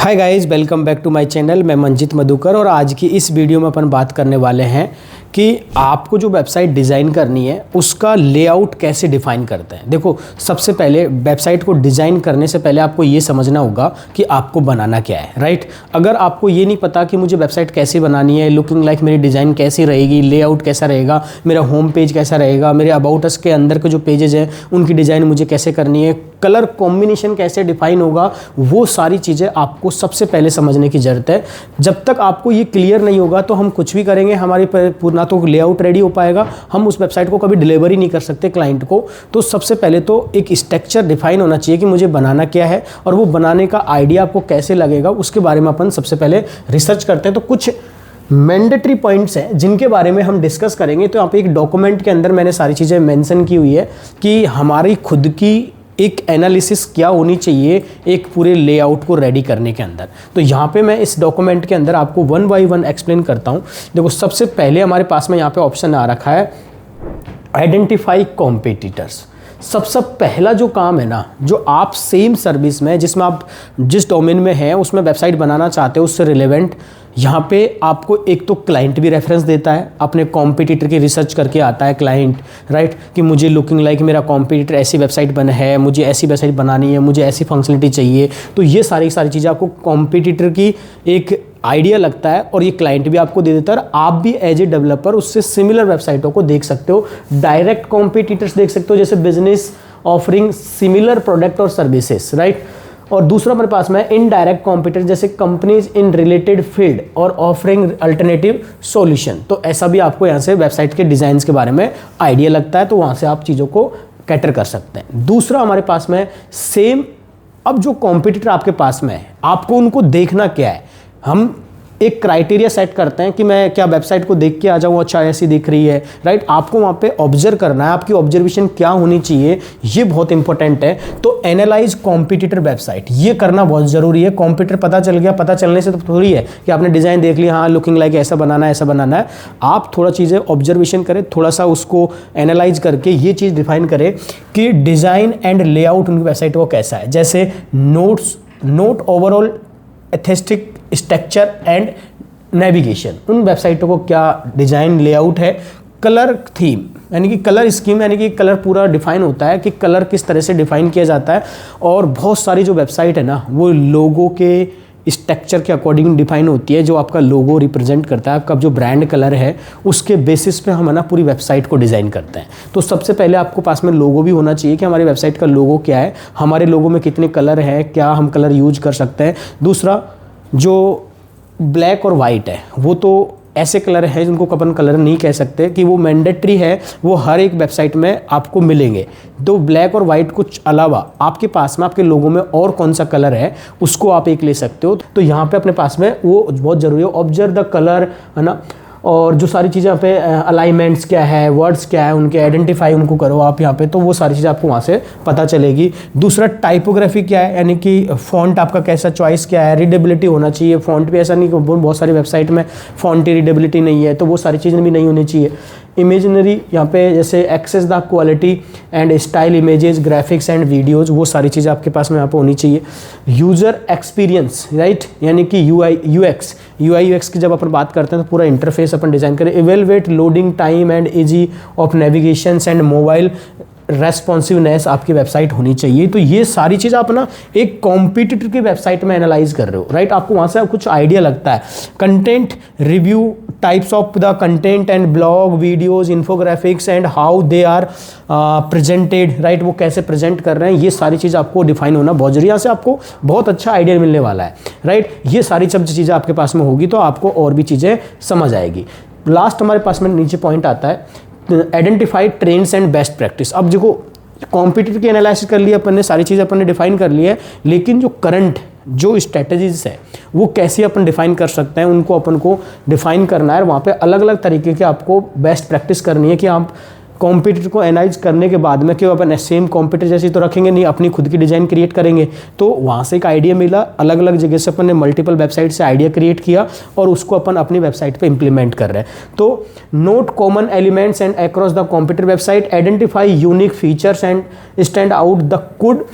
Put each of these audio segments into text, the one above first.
Hi guys, welcome back to my channel. मैं मंजित मधुकर और आज की इस वीडियो में अपन बात करने वाले हैं कि आपको जो वेबसाइट डिज़ाइन करनी है उसका लेआउट कैसे डिफ़ाइन करते हैं। देखो, सबसे पहले वेबसाइट को डिज़ाइन करने से पहले आपको ये समझना होगा कि आपको बनाना क्या है, राइट। अगर आपको ये नहीं पता कि मुझे वेबसाइट कैसी बनानी है, लुकिंग लाइक मेरी डिज़ाइन कैसी रहेगी, लेआउट कैसा रहेगा, मेरा होम पेज कैसा रहेगा, मेरे अबाउट अस के अंदर के जो पेजेज हैं उनकी डिज़ाइन मुझे कैसे करनी है, कलर कॉम्बिनेशन कैसे डिफाइन होगा, वो सारी चीज़ें आपको सबसे पहले समझने की ज़रूरत है। जब तक आपको ये क्लियर नहीं होगा तो हम कुछ भी करेंगे, हमारी ना तो लेआउट रेडी हो पाएगा, हम उस वेबसाइट को कभी डिलीवर ही नहीं कर सकते क्लाइंट को। तो सबसे पहले तो एक स्ट्रक्चर डिफाइन होना चाहिए कि मुझे बनाना क्या है और वो बनाने का आइडिया आपको कैसे लगेगा, उसके बारे में अपन सबसे पहले रिसर्च करते हैं। तो कुछ मैंडेटरी पॉइंट्स हैं जिनके बारे में हम डिस्कस करेंगे। तो यहाँ पे एक डॉक्यूमेंट के अंदर मैंने सारी चीज़ें मेंशन की हुई है कि हमारी खुद की एक एनालिसिस क्या होनी चाहिए एक पूरे लेआउट को रेडी करने के अंदर। तो यहाँ पे मैं इस डॉक्यूमेंट के अंदर आपको वन बाय वन एक्सप्लेन करता हूँ। देखो, सबसे पहले हमारे पास में यहाँ पे ऑप्शन आ रखा है आइडेंटिफाई कॉम्पिटिटर्स। सबसे पहला जो काम है ना, जो आप सेम सर्विस में जिसमें आप जिस डोमेन में हैं उसमें वेबसाइट बनाना चाहते हो उससे रिलेवेंट, यहाँ पे आपको एक तो क्लाइंट भी रेफरेंस देता है, अपने कॉम्पिटिटर की रिसर्च करके आता है क्लाइंट, राइट, कि मुझे लुकिंग लाइक मेरा कॉम्पिटिटर ऐसी वेबसाइट बना है, मुझे ऐसी वेबसाइट बनानी है, मुझे ऐसी फंक्शनलिटी चाहिए। तो ये सारी चीज़ें आपको कॉम्पिटिटर की एक आइडिया लगता है और ये क्लाइंट भी आपको दे देता है। आप भी एज ए डेवलपर उससे सिमिलर वेबसाइटों को देख सकते हो, डायरेक्ट कॉम्पिटिटर्स देख सकते हो, जैसे बिजनेस ऑफरिंग सिमिलर प्रोडक्ट और सर्विसेज, राइट। और दूसरा हमारे पास में इनडायरेक्ट कॉम्पिटिटर, जैसे कंपनीज इन रिलेटेड फील्ड और ऑफरिंग अल्टरनेटिव सॉल्यूशन। तो ऐसा भी आपको यहाँ से वेबसाइट के डिज़ाइन के बारे में आइडिया लगता है, तो वहाँ से आप चीज़ों को कैटर कर सकते हैं। दूसरा हमारे पास में सेम, अब जो कॉम्पिटिटर आपके पास में है आपको उनको देखना क्या है। हम एक क्राइटेरिया सेट करते हैं कि मैं क्या वेबसाइट को देख के आ जाऊँ, अच्छा ऐसी दिख रही है, राइट। आपको वहाँ पे ऑब्जर्व करना है, आपकी ऑब्जर्वेशन क्या होनी चाहिए, ये बहुत इंपॉर्टेंट है। तो एनालाइज कॉम्पिटिटर वेबसाइट, ये करना बहुत ज़रूरी है। कॉम्पिटिटर पता चल गया, पता चलने से तो थोड़ी है कि आपने डिज़ाइन देख लिया, हाँ लुकिंग लाइक ऐसा बनाना है, ऐसा बनाना है। आप थोड़ा चीज़ें ऑब्जर्वेशन करें, थोड़ा सा उसको एनालाइज करके ये चीज़ डिफाइन करें कि डिज़ाइन एंड लेआउट उनकी वेबसाइट को कैसा है। जैसे note overall aesthetic structure and navigation, उन वेबसाइटों को क्या डिज़ाइन लेआउट है। कलर थीम यानी कि कलर स्कीम, यानी कि कलर पूरा डिफाइन होता है कि कलर किस तरह से डिफाइन किया जाता है। और बहुत सारी जो वेबसाइट है ना वो लोगो के स्ट्रक्चर के अकॉर्डिंग डिफाइन होती है। जो आपका लोगो रिप्रेजेंट करता है, आपका जो ब्रांड कलर है, उसके बेसिस पे हम ना पूरी वेबसाइट को डिज़ाइन करते हैं। तो सबसे पहले आपको पास में लोगो भी होना चाहिए कि हमारी वेबसाइट का लोगो क्या है, हमारे लोगो में कितने कलर हैं, क्या हम कलर यूज कर सकते हैं। दूसरा, जो ब्लैक और वाइट है वो तो ऐसे कलर हैं जिनको अपन कलर नहीं कह सकते कि वो मैंडेटरी है, वो हर एक वेबसाइट में आपको मिलेंगे। तो ब्लैक और वाइट कुछ अलावा आपके पास में आपके लोगों में और कौन सा कलर है उसको आप एक ले सकते हो। तो यहाँ पे अपने पास में वो बहुत ज़रूरी है, ऑब्जर्व द कलर, है ना। और जो सारी चीज़ें यहाँ पे अलाइनमेंट्स क्या है, वर्ड्स क्या है, उनके आइडेंटिफाई उनको करो आप यहाँ पे, तो वो सारी चीज़ें आपको वहाँ से पता चलेगी। दूसरा, टाइपोग्राफी क्या है, यानी कि फ़ॉन्ट आपका कैसा, चॉइस क्या है, रीडेबिलिटी होना चाहिए। फ़ॉन्ट भी ऐसा नहीं कि बहुत सारी वेबसाइट में फ़ॉन्ट की रीडेबिलिटी नहीं है, तो वो सारी चीज़ें भी नहीं होनी चाहिए। इमेजनरी यहाँ पे जैसे access the quality and style images, graphics and videos, वो सारी चीज़ें आपके पास में यहाँ पे होनी चाहिए। यूज़र एक्सपीरियंस, राइट, यानी कि यूआई यूएक्स की जब अपन बात करते हैं तो पूरा इंटरफेस अपन डिज़ाइन करें। Evaluate loading time and easy of navigation and mobile responsiveness आपकी वेबसाइट होनी चाहिए। तो ये सारी चीज़ आप ना एक कॉम्पिटिटर की वेबसाइट में एनालाइज कर रहे हो, राइट। आपको वहाँ से कुछ आइडिया लगता है। Content review, types of the content and blog, videos, infographics and how they are presented, right, वो कैसे प्रेजेंट कर रहे हैं, ये सारी चीज़ आपको डिफाइन होना बहुत जरूरी है। यहाँ से आपको बहुत अच्छा आइडिया मिलने वाला है, राइट। ये सारी सब चीज़ें आपके पास में होगी तो आपको और भी चीज़ें समझ आएगी। लास्ट हमारे पास में नीचे पॉइंट आता है identify trends and best practice. अब देखो, कॉम्पिटिटर की एनालिसिस कर लिया अपन ने, सारी चीज़ें अपन ने डिफाइन कर ली है, लेकिन जो करंट जो स्ट्रेटजीज है वो कैसे अपन डिफाइन कर सकते हैं, उनको अपन को डिफाइन करना है। वहाँ पे अलग अलग तरीके के आपको बेस्ट प्रैक्टिस करनी है कि आप कॉम्पिटिटर को एनालाइज करने के बाद में क्यों अपन सेम कॉम्पिटिटर जैसी तो रखेंगे नहीं, अपनी खुद की डिज़ाइन क्रिएट करेंगे। तो वहाँ से एक आइडिया मिला, अलग अलग जगह से अपन ने मल्टीपल वेबसाइट से आइडिया क्रिएट किया और उसको अपन अपनी वेबसाइट पे इंप्लीमेंट कर रहे हैं। तो note common elements and across the competitor website, identify unique features and stand out the could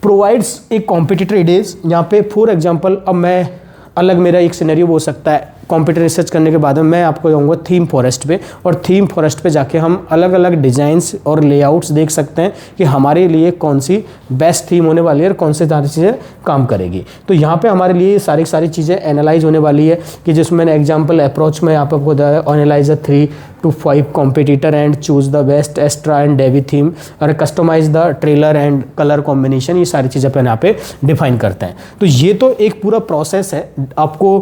provides a competitor edges. यहाँ पे फॉर एग्जांपल अब मैं अलग मेरा एक सिनेरियो हो सकता है, कंप्यूटर रिसर्च करने के बाद में मैं आपको जाऊँगा थीम फॉरेस्ट पे, और थीम फॉरेस्ट पे जाके हम अलग अलग डिज़ाइंस और लेआउट्स देख सकते हैं कि हमारे लिए कौन सी बेस्ट थीम होने वाली है और कौन से सारी चीज़ें काम करेगी। तो यहाँ पे हमारे लिए सारी चीज़ें एनालाइज होने वाली है कि जिसमें मैंने एग्जाम्पल अप्रोच में यहाँ पर आपको बताया, analyse 3 to 5 competitor and choose the best Astra and Divi theme और customise the trailer and colour combination, ये सारी चीज़ें अपन यहाँ पे डिफाइन करते हैं। तो ये तो एक पूरा प्रोसेस है आपको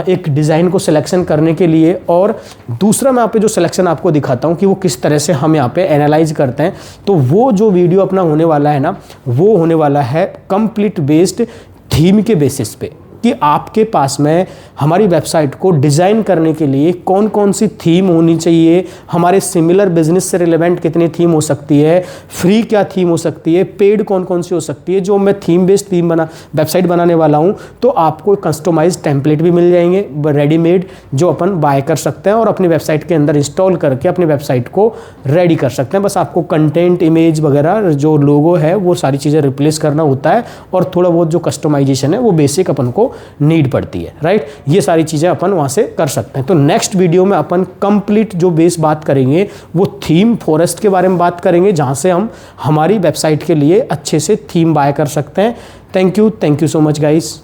एक डिज़ाइन को सिलेक्शन करने के लिए। और दूसरा मैं यहाँ पे जो सिलेक्शन आपको दिखाता हूँ कि वो किस तरह से हम यहाँ पे एनालाइज करते हैं, तो वो जो वीडियो अपना होने वाला है ना, वो होने वाला है कंप्लीट बेस्ड थीम के बेसिस पे कि आपके पास में हमारी वेबसाइट को डिज़ाइन करने के लिए कौन कौन सी थीम होनी चाहिए, हमारे सिमिलर बिजनेस से रिलेवेंट कितनी थीम हो सकती है, फ्री क्या थीम हो सकती है, पेड कौन कौन सी हो सकती है। जो मैं थीम बेस्ड थीम वेबसाइट बनाने वाला हूँ, तो आपको कस्टमाइज टेम्पलेट भी मिल जाएंगे रेडीमेड, जो अपन बाय कर सकते हैं और अपनी वेबसाइट के अंदर इंस्टॉल करके अपनी वेबसाइट को रेडी कर सकते हैं। बस आपको कंटेंट, इमेज वगैरह जो लोगो है वो सारी चीज़ें रिप्लेस करना होता है, और थोड़ा बहुत जो कस्टमाइजेशन है वो बेसिक अपन को नीड पड़ती है, राइट। ये सारी चीज़ें अपन वहाँ से कर सकते हैं। तो नेक्स्ट वीडियो में अपन कंप्लीट जो बेस बात करेंगे वो थीम फॉरेस्ट के बारे में बात करेंगे, जहाँ से हम हमारी वेबसाइट के लिए अच्छे से थीम बाय कर सकते हैं। Thank you so much guys.